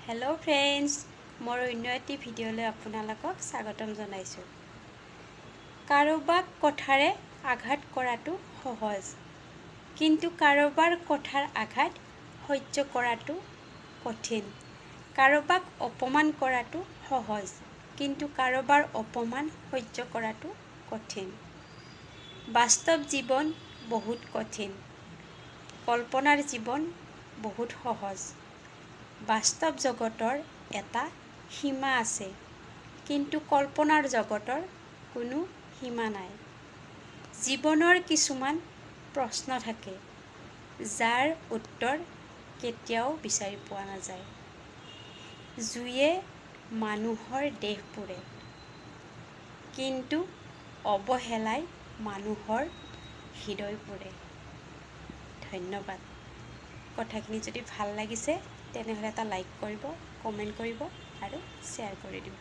Hello friends मोर अन्य eighty भिडिओले आपनालोকক स्वागतम जनाइছো। कारोबाक कथारे आघात कराटो सहज, किन्तु कारोबार कथार आघात सह्य कराटो कठिन। कारोबाक अपमान कराटो सहज, किन्तु कारोबार अपमान सह्य कराटो कठिन। बास्तव जीवन बहुत कठिन, कल्पनार जीवन बहुत सहज। बास्तव जगतर एटा सीमा आछे, किन्तु कल्पनार जगतर कोनो सीमा नाय। जीवनर किछुमान प्रश्न थाके, जार उत्तर केতিয়াओ बिचारि पोৱা नाजाय। जुये मानुहर देह पुरे, किन्तु अवहेলাই मानुहर हृदय पुरे। धन्यवाद। কথাখিনি যদি ভাল লাগিছে তেনেহলে এটা লাইক কৰিব, কমেন্ট কৰিব আৰু শ্বেয়াৰ কৰি দিব।